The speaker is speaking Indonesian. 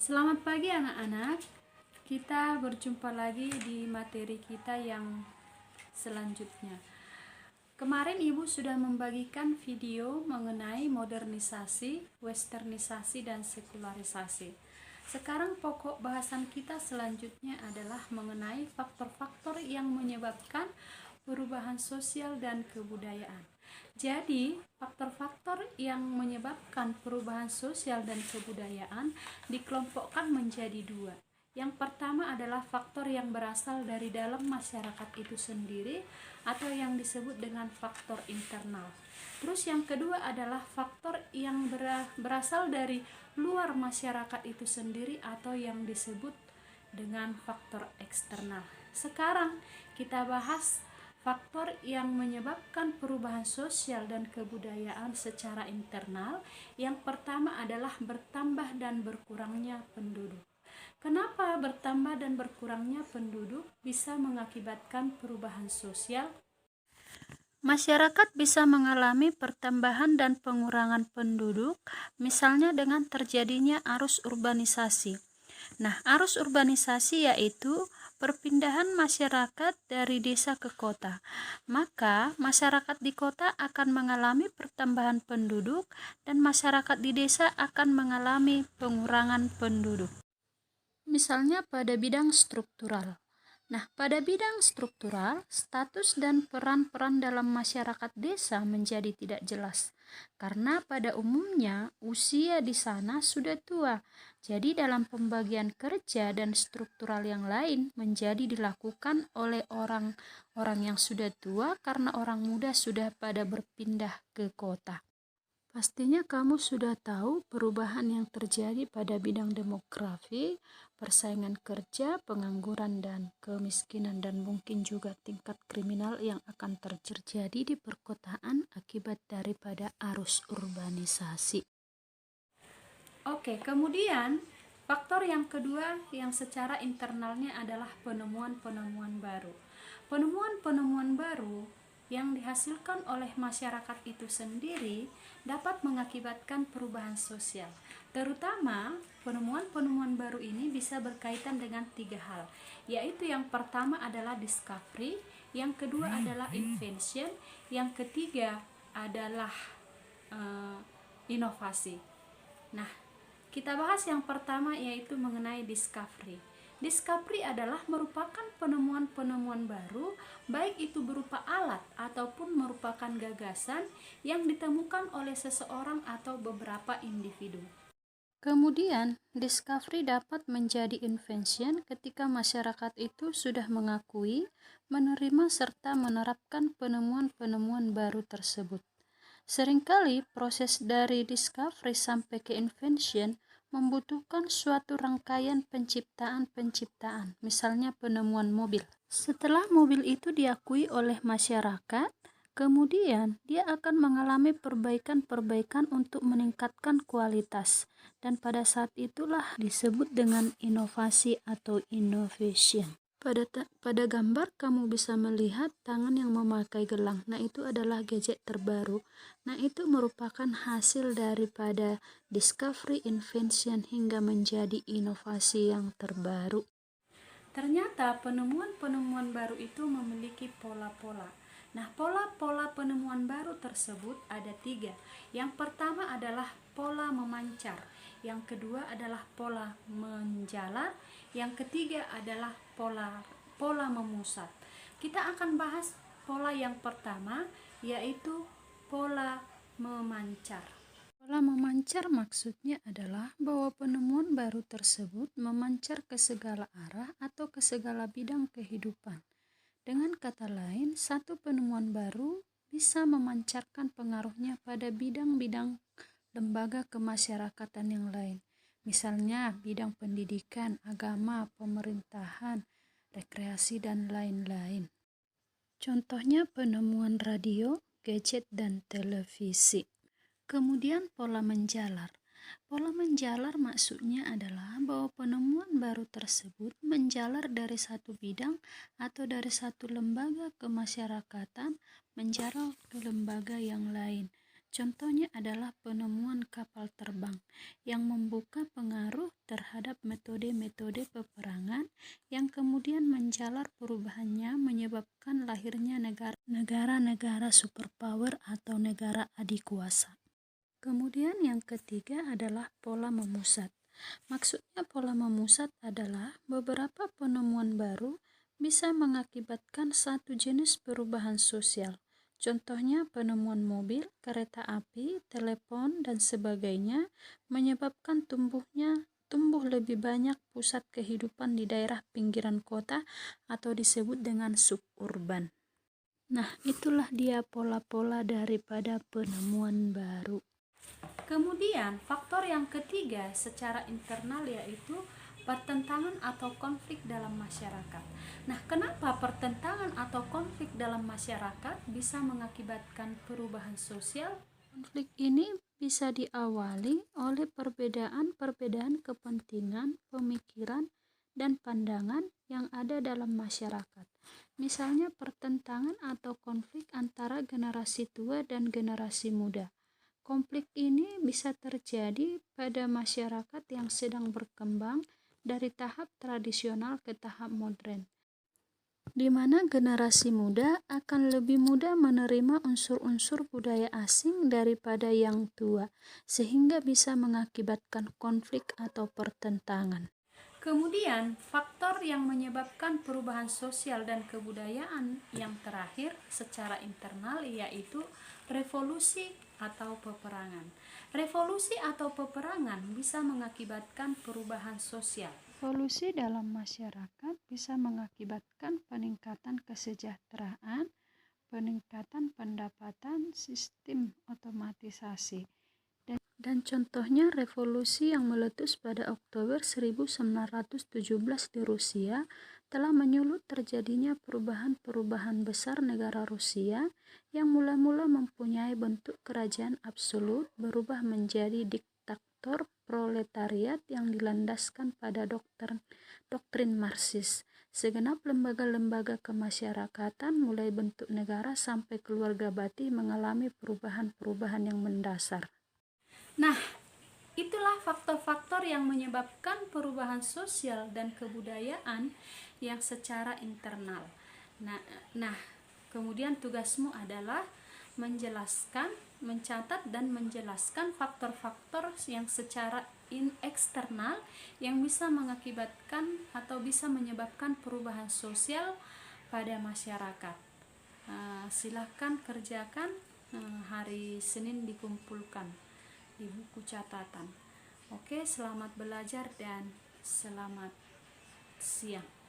Selamat pagi anak-anak. Kita berjumpa lagi di materi kita yang selanjutnya. Kemarin Ibu sudah membagikan video mengenai modernisasi, westernisasi, dan sekularisasi. Sekarang pokok bahasan kita selanjutnya adalah mengenai faktor-faktor yang menyebabkan perubahan sosial dan kebudayaan. Jadi, faktor-faktor yang menyebabkan perubahan sosial dan kebudayaan dikelompokkan menjadi dua. Yang pertama adalah faktor yang berasal dari dalam masyarakat itu sendiri atau yang disebut dengan faktor internal. Terus yang kedua adalah faktor yang berasal dari luar masyarakat itu sendiri atau yang disebut dengan faktor eksternal. Sekarang kita bahas faktor yang menyebabkan perubahan sosial dan kebudayaan secara internal. Yang pertama adalah bertambah dan berkurangnya penduduk. Kenapa bertambah dan berkurangnya penduduk bisa mengakibatkan perubahan sosial? Masyarakat bisa mengalami pertambahan dan pengurangan penduduk, misalnya dengan terjadinya arus urbanisasi. Nah, arus urbanisasi yaitu perpindahan masyarakat dari desa ke kota. Maka, masyarakat di kota akan mengalami pertambahan penduduk dan masyarakat di desa akan mengalami pengurangan penduduk. Misalnya pada bidang struktural. Nah, pada bidang struktural, status dan peran-peran dalam masyarakat desa menjadi tidak jelas. Karena pada umumnya usia di sana sudah tua. Jadi dalam pembagian kerja dan struktural yang lain menjadi dilakukan oleh orang-orang yang sudah tua karena orang muda sudah pada berpindah ke kota. Pastinya kamu sudah tahu perubahan yang terjadi pada bidang demografi, persaingan kerja, pengangguran dan kemiskinan, dan mungkin juga tingkat kriminal yang akan terjadi di perkotaan akibat daripada arus urbanisasi. Oke, kemudian faktor yang kedua yang secara internalnya adalah penemuan-penemuan baru. Penemuan-penemuan baru yang dihasilkan oleh masyarakat itu sendiri dapat mengakibatkan perubahan sosial. Terutama penemuan-penemuan baru ini bisa berkaitan dengan tiga hal, yaitu yang pertama adalah discovery, yang kedua adalah invention, yang ketiga adalah inovasi. Nah, kita bahas yang pertama yaitu mengenai discovery. Discovery adalah merupakan penemuan-penemuan baru, baik itu berupa alat ataupun merupakan gagasan yang ditemukan oleh seseorang atau beberapa individu. Kemudian, discovery dapat menjadi invention ketika masyarakat itu sudah mengakui, menerima, serta menerapkan penemuan-penemuan baru tersebut. Seringkali proses dari discovery sampai ke invention membutuhkan suatu rangkaian penciptaan, misalnya penemuan mobil. Setelah mobil itu diakui oleh masyarakat, kemudian dia akan mengalami perbaikan-perbaikan untuk meningkatkan kualitas, dan pada saat itulah disebut dengan inovasi atau innovation. Pada gambar kamu bisa melihat tangan yang memakai gelang. Nah, itu adalah gadget terbaru. Nah, itu merupakan hasil daripada discovery, invention hingga menjadi inovasi yang terbaru. Ternyata penemuan-penemuan baru itu memiliki pola-pola. Nah, pola-pola penemuan baru tersebut ada tiga. Yang pertama adalah pola memancar, yang kedua adalah pola menjalar, yang ketiga adalah pola memusat. Kita akan bahas pola yang pertama, yaitu pola memancar. Pola memancar maksudnya adalah bahwa penemuan baru tersebut memancar ke segala arah atau ke segala bidang kehidupan. Dengan kata lain, satu penemuan baru bisa memancarkan pengaruhnya pada bidang-bidang lembaga kemasyarakatan yang lain. Misalnya bidang pendidikan, agama, pemerintahan, rekreasi, dan lain-lain. Contohnya penemuan radio, gadget, dan televisi. Kemudian pola menjalar. Pola menjalar maksudnya adalah bahwa penemuan baru tersebut menjalar dari satu bidang atau dari satu lembaga kemasyarakatan menjalar ke lembaga yang lain. Contohnya adalah penemuan kapal terbang yang membuka pengaruh terhadap metode-metode peperangan yang kemudian menjalar perubahannya menyebabkan lahirnya negara-negara superpower atau negara adikuasa. Kemudian yang ketiga adalah pola memusat. Maksudnya pola memusat adalah beberapa penemuan baru bisa mengakibatkan satu jenis perubahan sosial. Contohnya penemuan mobil, kereta api, telepon, dan sebagainya menyebabkan tumbuh lebih banyak pusat kehidupan di daerah pinggiran kota atau disebut dengan suburban. Nah, itulah dia pola-pola daripada penemuan baru. Kemudian faktor yang ketiga secara internal yaitu pertentangan atau konflik dalam masyarakat. Nah, kenapa pertentangan atau konflik dalam masyarakat bisa mengakibatkan perubahan sosial? Konflik ini bisa diawali oleh perbedaan kepentingan, pemikiran, dan pandangan yang ada dalam masyarakat. Misalnya pertentangan atau konflik antara generasi tua dan generasi muda. Konflik ini bisa terjadi pada masyarakat yang sedang berkembang dari tahap tradisional ke tahap modern, di mana generasi muda akan lebih mudah menerima unsur-unsur budaya asing daripada yang tua, sehingga bisa mengakibatkan konflik atau pertentangan. Kemudian, faktor yang menyebabkan perubahan sosial dan kebudayaan yang terakhir secara internal yaitu revolusi atau peperangan. Revolusi atau peperangan bisa mengakibatkan perubahan sosial. Revolusi dalam masyarakat bisa mengakibatkan peningkatan kesejahteraan, peningkatan pendapatan, sistem otomatisasi. Dan contohnya revolusi yang meletus pada Oktober 1917 di Rusia telah menyulut terjadinya perubahan-perubahan besar negara Rusia yang mula-mula mempunyai bentuk kerajaan absolut berubah menjadi diktator proletariat yang dilandaskan pada doktrin Marxis. Segenap lembaga-lembaga kemasyarakatan mulai bentuk negara sampai keluarga bati mengalami perubahan-perubahan yang mendasar. Nah, itulah faktor-faktor yang menyebabkan perubahan sosial dan kebudayaan yang secara internal. Nah, kemudian tugasmu adalah mencatat dan menjelaskan faktor-faktor yang secara eksternal yang bisa mengakibatkan atau bisa menyebabkan perubahan sosial pada masyarakat. Silakan kerjakan, hari Senin dikumpulkan di buku catatan. Oke, selamat belajar dan selamat siang.